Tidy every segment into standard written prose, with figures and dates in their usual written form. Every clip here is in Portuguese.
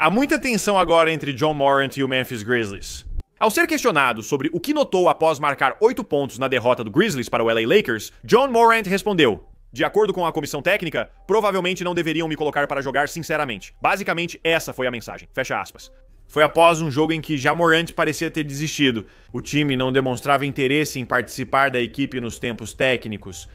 Há muita tensão agora entre John Morant e o Memphis Grizzlies. Ao ser questionado sobre o que notou após marcar 8 pontos na derrota do Grizzlies para o LA Lakers, John Morant respondeu: de acordo com a comissão técnica, provavelmente não deveriam me colocar para jogar sinceramente. Basicamente, essa foi a mensagem. Fecha aspas. Foi após um jogo em que Ja Morant parecia ter desistido. O time não demonstrava interesse em participar da equipe nos tempos técnicos.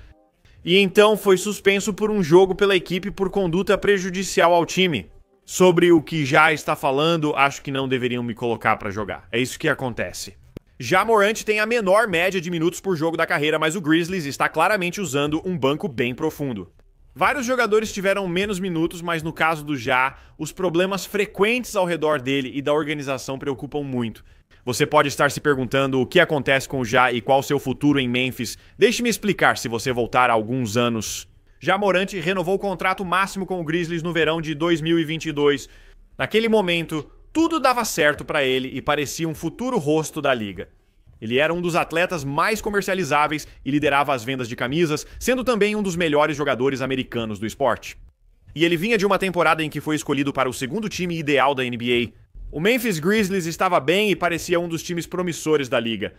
E então foi suspenso por um jogo pela equipe por conduta prejudicial ao time. Sobre o que Ja está falando, acho que não deveriam me colocar para jogar. É isso que acontece. Ja Morant tem a menor média de minutos por jogo da carreira, mas o Grizzlies está claramente usando um banco bem profundo. Vários jogadores tiveram menos minutos, mas no caso do Ja, os problemas frequentes ao redor dele e da organização preocupam muito. Você pode estar se perguntando o que acontece com o Ja e qual seu futuro em Memphis. Deixe-me explicar se você voltar a alguns anos. Ja Morant renovou o contrato máximo com o Grizzlies no verão de 2022. Naquele momento, tudo dava certo para ele e parecia um futuro rosto da liga. Ele era um dos atletas mais comercializáveis e liderava as vendas de camisas, sendo também um dos melhores jogadores americanos do esporte. E ele vinha de uma temporada em que foi escolhido para o segundo time ideal da NBA. O Memphis Grizzlies estava bem e parecia um dos times promissores da liga.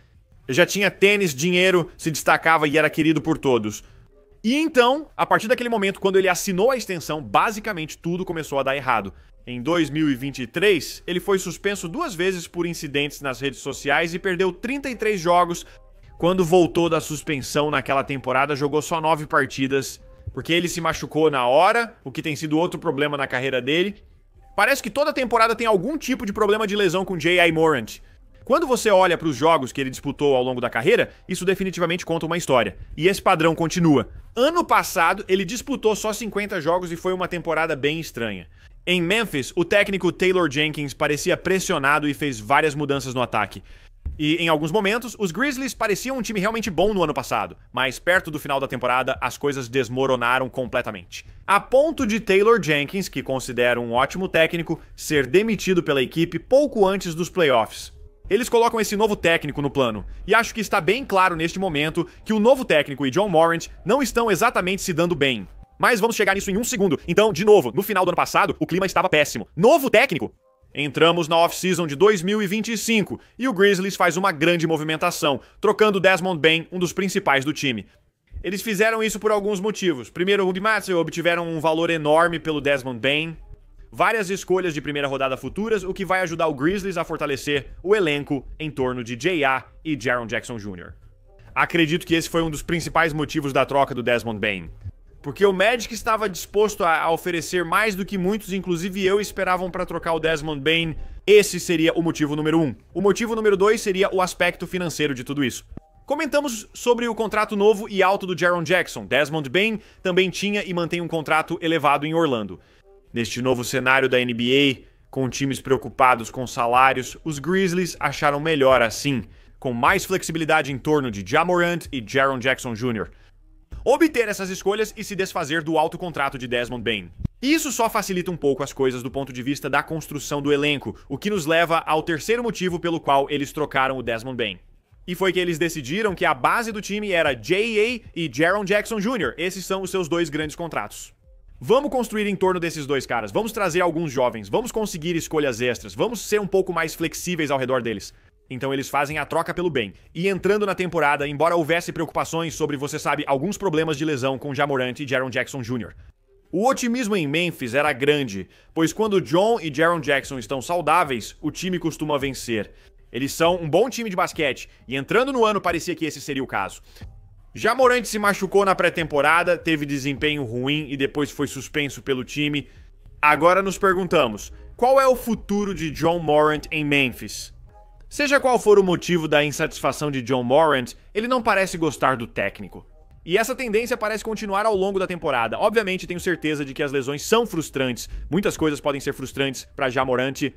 Ele já tinha tênis, dinheiro, se destacava e era querido por todos. E então, a partir daquele momento, quando ele assinou a extensão, basicamente tudo começou a dar errado. Em 2023, ele foi suspenso 2 vezes por incidentes nas redes sociais e perdeu 33 jogos. Quando voltou da suspensão naquela temporada, jogou só 9 partidas, porque ele se machucou na hora, o que tem sido outro problema na carreira dele. Parece que toda temporada tem algum tipo de problema de lesão com J.I. Morant. Quando você olha para os jogos que ele disputou ao longo da carreira, isso definitivamente conta uma história. E esse padrão continua. Ano passado, ele disputou só 50 jogos e foi uma temporada bem estranha. Em Memphis, o técnico Taylor Jenkins parecia pressionado e fez várias mudanças no ataque. E, em alguns momentos, os Grizzlies pareciam um time realmente bom no ano passado, mas perto do final da temporada, as coisas desmoronaram completamente. A ponto de Taylor Jenkins, que considera um ótimo técnico, ser demitido pela equipe pouco antes dos playoffs. Eles colocam esse novo técnico no plano, e acho que está bem claro neste momento que o novo técnico e John Morant não estão exatamente se dando bem. Mas vamos chegar nisso em um segundo. Então, de novo, no final do ano passado, o clima estava péssimo. Novo técnico! Entramos na off-season de 2025 e o Grizzlies faz uma grande movimentação, trocando Desmond Bane, um dos principais do time. Eles fizeram isso por alguns motivos. Primeiro, o Matthew obtiveram um valor enorme pelo Desmond Bane, várias escolhas de primeira rodada futuras, o que vai ajudar o Grizzlies a fortalecer o elenco em torno de J.A. e Jaren Jackson Jr. Acredito que esse foi um dos principais motivos da troca do Desmond Bane. Porque o Magic estava disposto a oferecer mais do que muitos, inclusive eu, esperavam para trocar o Desmond Bane. Esse seria o motivo número 1. O motivo número 2 seria o aspecto financeiro de tudo isso. Comentamos sobre o contrato novo e alto do Jaren Jackson. Desmond Bane também tinha e mantém um contrato elevado em Orlando. Neste novo cenário da NBA, com times preocupados com salários, os Grizzlies acharam melhor assim, com mais flexibilidade em torno de Ja Morant e Jaren Jackson Jr., obter essas escolhas e se desfazer do alto contrato de Desmond Bane. Isso só facilita um pouco as coisas do ponto de vista da construção do elenco, o que nos leva ao terceiro motivo pelo qual eles trocaram o Desmond Bane. E foi que eles decidiram que a base do time era J.A. e Jaren Jackson Jr. Esses são os seus 2 grandes contratos. Vamos construir em torno desses 2 caras, vamos trazer alguns jovens, vamos conseguir escolhas extras, vamos ser um pouco mais flexíveis ao redor deles. Então eles fazem a troca pelo bem. E entrando na temporada, embora houvesse preocupações sobre, você sabe, alguns problemas de lesão com Ja Morant e Jaren Jackson Jr., o otimismo em Memphis era grande, pois quando John e Jaren Jackson estão saudáveis, o time costuma vencer. Eles são um bom time de basquete, e entrando no ano parecia que esse seria o caso. Ja Morant se machucou na pré-temporada, teve desempenho ruim e depois foi suspenso pelo time. Agora nos perguntamos, qual é o futuro de John Morant em Memphis? Seja qual for o motivo da insatisfação de John Morant, ele não parece gostar do técnico. E essa tendência parece continuar ao longo da temporada. Obviamente, tenho certeza de que as lesões são frustrantes. Muitas coisas podem ser frustrantes para Ja Morant.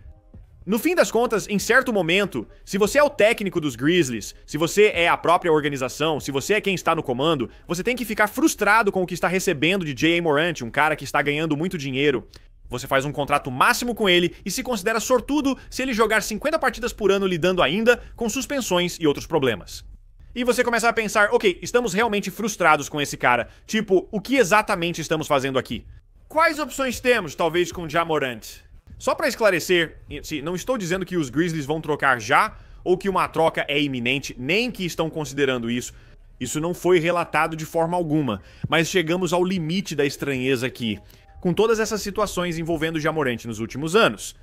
No fim das contas, em certo momento, se você é o técnico dos Grizzlies, se você é a própria organização, se você é quem está no comando, você tem que ficar frustrado com o que está recebendo de J.A. Morant, um cara que está ganhando muito dinheiro. Você faz um contrato máximo com ele e se considera sortudo se ele jogar 50 partidas por ano lidando ainda com suspensões e outros problemas. E você começa a pensar, ok, estamos realmente frustrados com esse cara. Tipo, o que exatamente estamos fazendo aqui? Quais opções temos, talvez, com Ja Morant? Só pra esclarecer, não estou dizendo que os Grizzlies vão trocar já, ou que uma troca é iminente, nem que estão considerando isso. Isso não foi relatado de forma alguma, mas chegamos ao limite da estranheza aqui, com todas essas situações envolvendo Ja Morant nos últimos anos.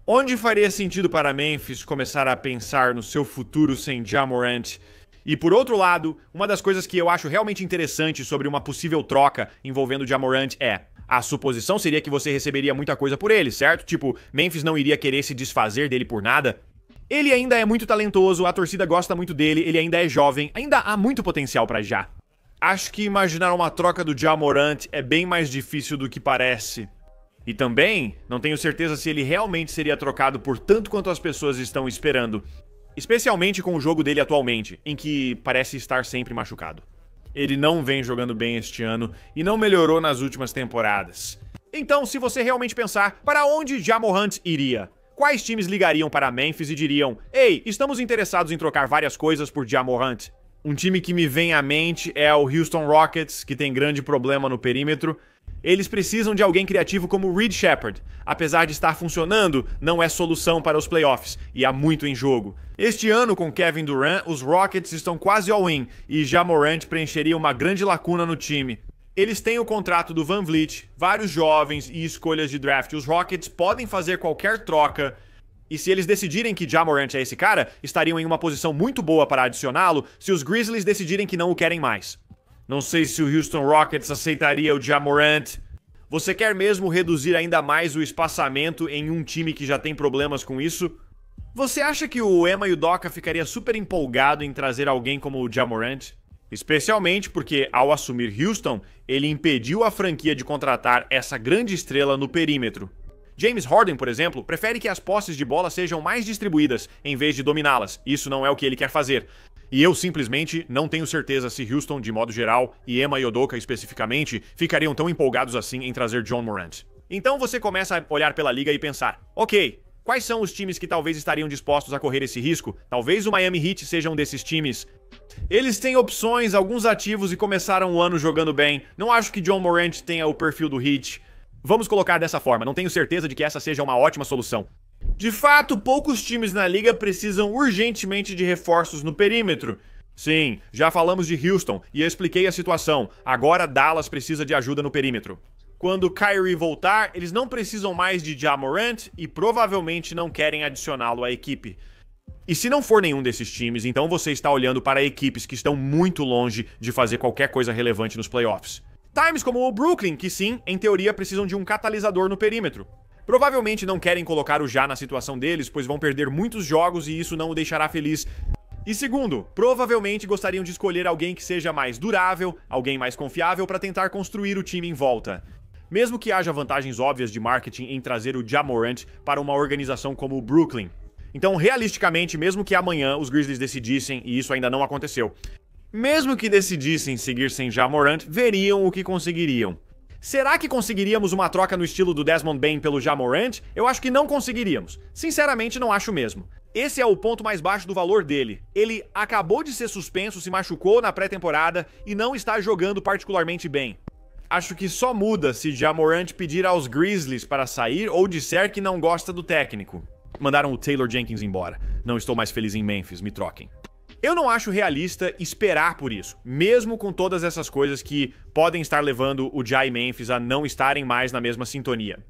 Onde faria sentido para Memphis começar a pensar no seu futuro sem Ja Morant? E por outro lado, uma das coisas que eu acho realmente interessante sobre uma possível troca envolvendo Ja Morant é: a suposição seria que você receberia muita coisa por ele, certo? Tipo, Memphis não iria querer se desfazer dele por nada. Ele ainda é muito talentoso, a torcida gosta muito dele, ele ainda é jovem, ainda há muito potencial pra Ja. Acho que imaginar uma troca do Ja Morant é bem mais difícil do que parece. E também, não tenho certeza se ele realmente seria trocado por tanto quanto as pessoas estão esperando. Especialmente com o jogo dele atualmente, em que parece estar sempre machucado. Ele não vem jogando bem este ano e não melhorou nas últimas temporadas. Então, se você realmente pensar, para onde Ja Morant iria? Quais times ligariam para Memphis e diriam: "Ei, estamos interessados em trocar várias coisas por Ja Morant"? Um time que me vem à mente é o Houston Rockets, que tem grande problema no perímetro. Eles precisam de alguém criativo como Reed Sheppard. Apesar de estar funcionando, não é solução para os playoffs, e há muito em jogo. Este ano, com Kevin Durant, os Rockets estão quase all-in, e Ja Morant preencheria uma grande lacuna no time. Eles têm o contrato do VanVleet, vários jovens e escolhas de draft. Os Rockets podem fazer qualquer troca, e se eles decidirem que Ja Morant é esse cara, estariam em uma posição muito boa para adicioná-lo se os Grizzlies decidirem que não o querem mais. Não sei se o Houston Rockets aceitaria o Ja Morant. Você quer mesmo reduzir ainda mais o espaçamento em um time que já tem problemas com isso? Você acha que o Emma Udoka ficaria super empolgado em trazer alguém como o Ja Morant? Especialmente porque, ao assumir Houston, ele impediu a franquia de contratar essa grande estrela no perímetro. James Harden, por exemplo, prefere que as posses de bola sejam mais distribuídas, em vez de dominá-las. Isso não é o que ele quer fazer. E eu simplesmente não tenho certeza se Houston, de modo geral, e Emma Udoka especificamente, ficariam tão empolgados assim em trazer John Morant. Então você começa a olhar pela liga e pensar: ok, quais são os times que talvez estariam dispostos a correr esse risco? Talvez o Miami Heat seja um desses times. Eles têm opções, alguns ativos e começaram o ano jogando bem. Não acho que John Morant tenha o perfil do Heat. Vamos colocar dessa forma, não tenho certeza de que essa seja uma ótima solução. De fato, poucos times na liga precisam urgentemente de reforços no perímetro. Sim, já falamos de Houston e eu expliquei a situação. Agora Dallas precisa de ajuda no perímetro. Quando Kyrie voltar, eles não precisam mais de Ja Morant e provavelmente não querem adicioná-lo à equipe. E se não for nenhum desses times, então você está olhando para equipes que estão muito longe de fazer qualquer coisa relevante nos playoffs. Times como o Brooklyn, que sim, em teoria precisam de um catalisador no perímetro. Provavelmente não querem colocar o Ja na situação deles, pois vão perder muitos jogos e isso não o deixará feliz. E segundo, provavelmente gostariam de escolher alguém que seja mais durável, alguém mais confiável para tentar construir o time em volta. Mesmo que haja vantagens óbvias de marketing em trazer o Ja Morant para uma organização como o Brooklyn. Então, realisticamente, mesmo que amanhã os Grizzlies decidissem, e isso ainda não aconteceu, mesmo que decidissem seguir sem Ja Morant, veriam o que conseguiriam. Será que conseguiríamos uma troca no estilo do Desmond Bane pelo Ja Morant? Eu acho que não conseguiríamos. Sinceramente, não acho mesmo. Esse é o ponto mais baixo do valor dele. Ele acabou de ser suspenso, se machucou na pré-temporada e não está jogando particularmente bem. Acho que só muda se Ja Morant pedir aos Grizzlies para sair ou disser que não gosta do técnico. Mandaram o Taylor Jenkins embora. Não estou mais feliz em Memphis, me troquem. Eu não acho realista esperar por isso, mesmo com todas essas coisas que podem estar levando o Ja e Memphis a não estarem mais na mesma sintonia.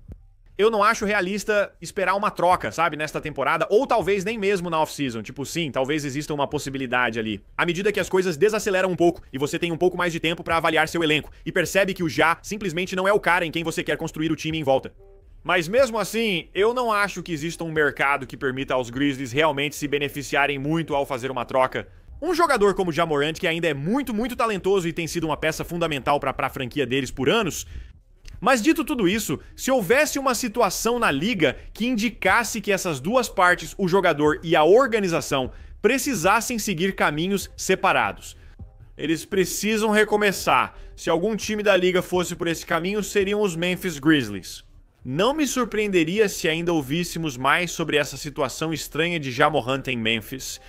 Eu não acho realista esperar uma troca, sabe, nesta temporada, ou talvez nem mesmo na off-season. Tipo, sim, talvez exista uma possibilidade ali. À medida que as coisas desaceleram um pouco e você tem um pouco mais de tempo pra avaliar seu elenco e percebe que o Ja simplesmente não é o cara em quem você quer construir o time em volta. Mas mesmo assim, eu não acho que exista um mercado que permita aos Grizzlies realmente se beneficiarem muito ao fazer uma troca. Um jogador como Ja Morant, que ainda é muito talentoso e tem sido uma peça fundamental para a franquia deles por anos. Mas dito tudo isso, se houvesse uma situação na liga que indicasse que essas duas partes, o jogador e a organização, precisassem seguir caminhos separados. Eles precisam recomeçar. Se algum time da liga fosse por esse caminho, seriam os Memphis Grizzlies. Não me surpreenderia se ainda ouvíssemos mais sobre essa situação estranha de Ja Morant em Memphis.